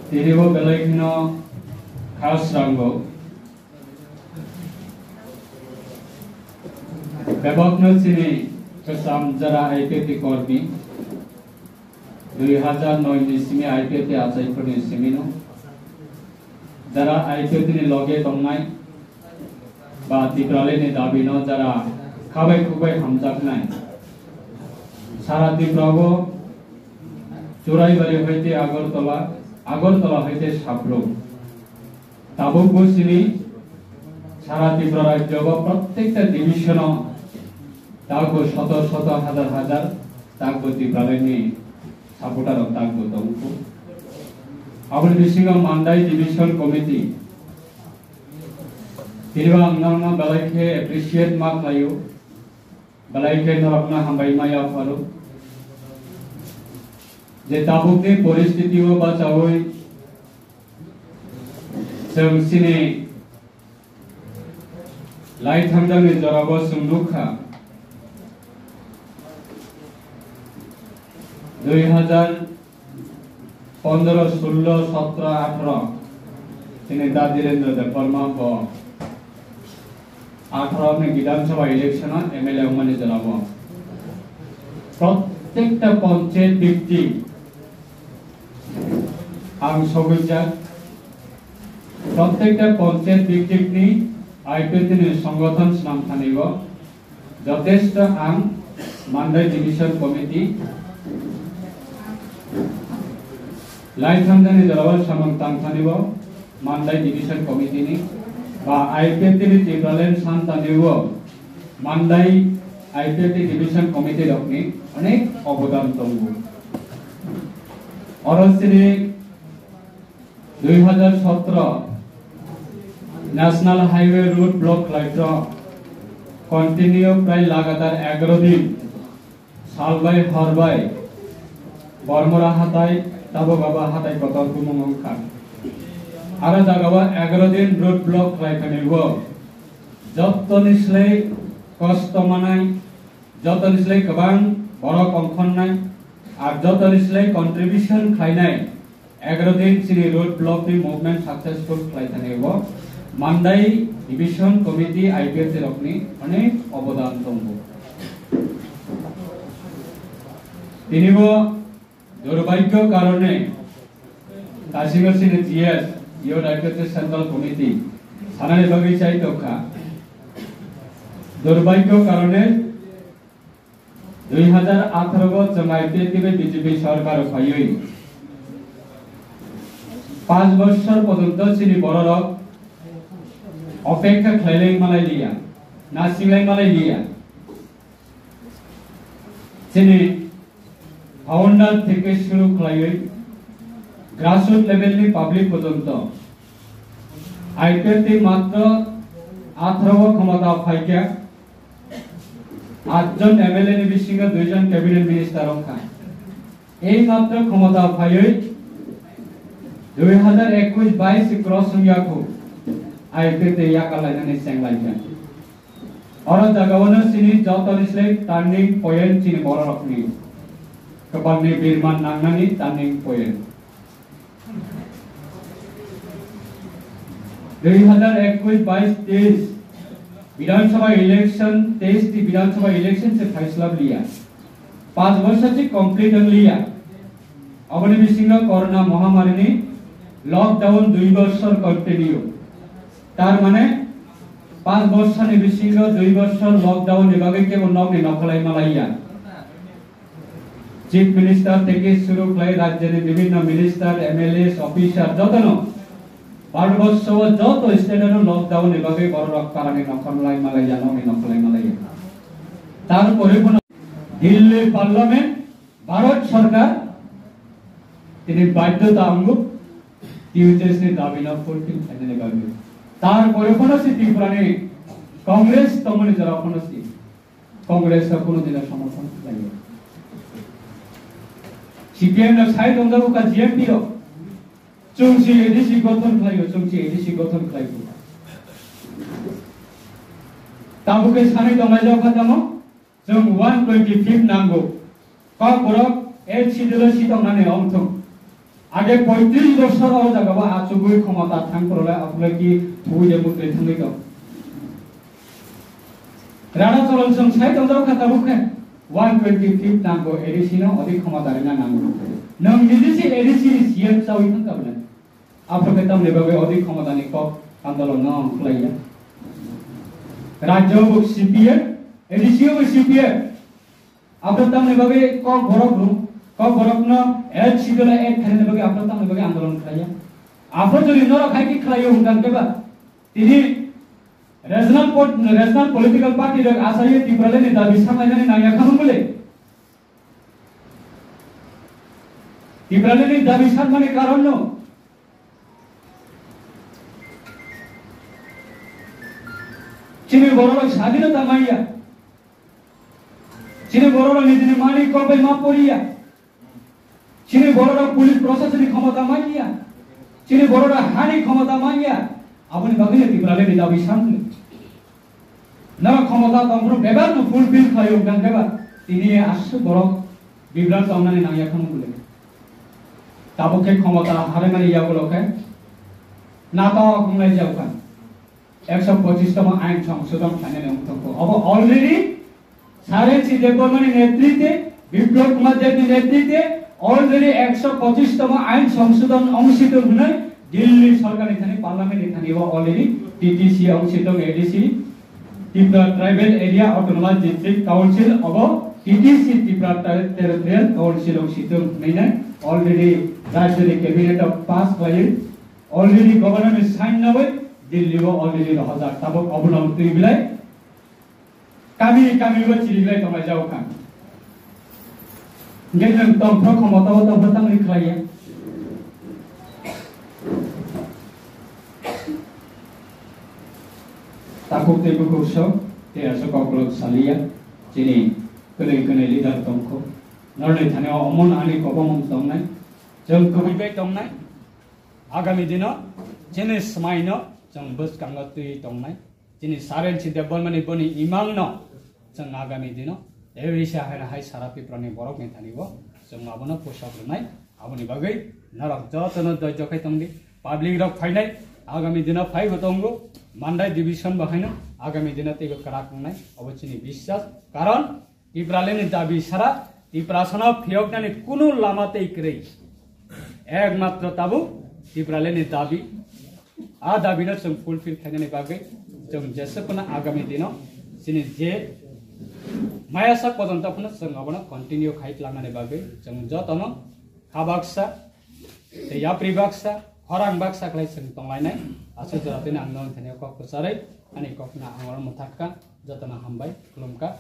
Tiribo belaikno khas rango Bebokno sini kesam jara IPT korbi 2009 ni simi IPT ajai koni simino jara IPT ni loge tongnai ba tiprale ni dabino jara khabai khubai hamjaknai sara tiprago Churaibari hoite Agartala হইতে সাবরুম তাবুক বসিনি সারা ত্রিপুরা রাজ্য বা প্রত্যেকটা division তাগো শত শত হাজার হাজার তাগো ত্রিপুরালেনি supporter তাগো তংকু Abul বিসিং মান্ডাই division committee তিরবা अंगना বেলাইকে appreciate মা খায়ু বেলাইকে নরকনা হামবাই মায়া ফারু जे ताबुकनि परिस्थितिखौ बाचावै जों सिनि लाइथांजांनि जराबो सुंदुखा 2015, 16, 17, 18 सिनि दादिरेन्द्र देवबर्मा ब 18 नि विधानसभा इलेक्शन एमएलए उमानि जराबो प्रत्येकटा पंचायत व्यक्ति आं सगैजा प्रत्येकटा पंचायत व्यक्तिनि आईपीटी संगठन नामथानिबो यथेष्ट आं मान्दाय डिविजन कमिटी लाइथांजानि जराबो सामं तांथानिबो मान्दाय डिविजन कमिटीनि बा आईपीटी नि टिप्रालेन सानतानिबो मान्दाय आईपीटी डिविजन कमिटी रखनि अनेक अवदान दंबो अरसिनि 2017 नेशनल हाईवे रूट ब्लॉक लाइट कंटिन्यू प्राय लगातार 11 दिन सालबाय हरबाय बरमरा हाथाय ताबगाबा हाथाय कतल कुमंखा आरो जागाबा 11 दिन रूट ब्लॉक लाइटनिबो जतनिस्लै कष्ट मानाय जतनिस्लै गोबां बर कंखननाय आरो जतनिस्लै कंट्रिब्यूशन खायनाय 11 दिन सिनि रोड ब्लॉक नि मूवमेंट सक्सेसफुल खालायथानेबो मान्दाय डिविजन कमिटी आईपीएटी रखनि अनेक अवदान दंबो तिनिबो दुर्भाग्य कारणे कासिगसिनि जीएस यो आईपीएटी सेंट्रल कमिटी सानानि बागै चाइतोखा दुर्भाग्य कारणे 2018 को जों आईपीएटी बीजेपी सरकार फायै 5 বছর পর্যন্ত চিনি বড়রক অপেক্ষা খাইলাই মালাইলিয়া নাসিলাই মালাইলিয়া চিনি ফাউন্ডার থেকে শুরু খাইলাই গ্রাসরুট লেভেলনি পাবলিক পর্যন্ত আইপিএটি মাত্র 18 ক্ষমতা ফাইকা 8 জন এমএলএ নি বিসিঙ্গ 2 জন ক্যাবিনেট মিনিস্টার রক্ষা এই মাত্র ক্ষমতা ফাইयै 2021-22 क्रॉस संख्याखौ आईपीटी याकालायनानै सेंलायगोन और जगावनो सिनि जतनिस्लै टार्निंग पॉइंट सिनि बररकनि गोबांनि बिरमान नांनानै टार्निंग पॉइंट 2021-22 विधानसभा इलेक्शन 23 टी विधानसभा इलेक्शन से फैसला लिया 5 वर्ष से कंप्लीट लिया अबनि बिसिंग कोरोना महामारी ने लॉकडाउन 2 वर्ष कंटिन्यू तार माने 5 वर्ष नि बिसिंग 2 वर्ष लॉकडाउन एबागे के उन्नौनि नखलाय मालाइया चीफ मिनिस्टर থেকে শুরু করে রাজ্যের বিভিন্ন মিনিস্টার এমএলএ অফিসার যতনো 12 वर्ष যত স্টেটের লকডাউন এবাগে বড় রকমারে নখলাই মালাইয়া নমি নখলাই মালাইয়া তারপরে কোন দিল্লি পার্লামেন্ট ভারত সরকার তিনি বাধ্যতামূলক টিউজেসনি দাবি না করতে ফাইনালে গাবে তারপরে কোন ত্রিপুরানে কংগ্রেস তমনি যারা কোন কংগ্রেস কোন দিন সমর্থন লাগে সিপিএম না সাইড অন্ধ কা জিএমপি जोंसि एडिसि गठन खालायो जोंसि एडिसि गठन खालायो ताबुके सानै दंनाय जावखा दङ जों 125 नांगौ का बरक एड सिदल सिदंनानै अंथं आगे 35 বছৰৰ জাগাবা আচুগুই ক্ষমতা থাংকৰলে আপলে কি থুইলে মুত্রে থাংগৈ দं राणा चलन जों साइ दंजाव खाताबुके 125 नांगौ एडिसिनो अधिक क्षमता रेना नांगौ नों निजिसि एडिसि सिएम चावि थांकाबले आपके तमने बाबे अधिक क्षमतानि क आंदोलन न अंखलाया राज्य सीपीएम एडिसिओ सीपीएम आपके तमने बाबे क बरक रूम क बरक न एड सिदला एड थाने बाबे आपके तमने बाबे आंदोलन खाया आपरो जरि न रखाय कि खायो हुनकान केबा तिनि regional political party rek asai tibrale ni dabi samai nanya kamu boleh tibrale ni dabi samai karon no cini bororo স্বাধীনতা মাইয়া cini bororo নিজে মানি কবে মা পড়িয়া cini bororo পুলিশ প্রশাসনিক ক্ষমতা মাইয়া cini bororo হানি ক্ষমতা মাইয়া আপনি বাগিলে তিব্রালে ni dabi samai ना क्षमता दंफ्रो बेबार न फुलफिल खायो गांगेबा तिनी आसु बरक बिब्रान सामनानि नांया खामु बोले ताबुके क्षमता हारे माने याबलके नाता खुंनाय जावखा 125 तम आइन संशोधन खाने उठको अब ऑलरेडी सारे चीजें बर्मनी नेतृत्वे विप्लव कुमार देवनी नेतृत्वे ऑलरेडी 125 तम आइन संशोधन अंशित हुने दिल्ली सरकार थाने पार्लियामेंट थाने ऑलरेडी टीटीसी अंशित ADC Tripura Tribal Area Autonomous District Council of TTC Tripura Territorial Council of Situng Maine already Rajya Cabinet of passed by it already government is signed away Delhi already the Hazar Tabok Abunam Tribilai kami buat Chiribilai Tomai Jaukan Gen Tom Pro Komotao Tom Batang Riklaya takut tebu kurso dia sekolah salia jadi kene leader tongko narne thane omon ani kobom tongnai jeng kubibai tongnai agami dino jene smaino jeng bus kangatui tongnai jini saren si development boni imang no jeng agami dino evisa hana hai sarapi prane borok ni thani bo jeng abono posak runai aboni bagai narak jotono dojokai tongdi public rok fainai आगामी दिन five बतंगो मानदाय division बहायनो आगामी दिन तेबो करा खुंनाय अबचिनि विश्वास कारण तिब्रालेनि दाबी सारा तिब्रासना फियकनानि कुनु लामाते इक्रै एकमात्र ताबु तिब्रालेनि दाबी आ दाबिनो जों फुलफिल खालामनायनि बागै जों जेसेबोना आगामी दिनाव जोंनि जे मायासा पदन्तफोरनो जों अबनो कन्टिन्यू खालामनायनि बागै जों जतनो खाबाक्सा याप्रिबाक्सा orang baksa kelai seng tonglainai asu jaratin angnon thane kok kusarai ani kokna angor muthakka jatana hambai kulumka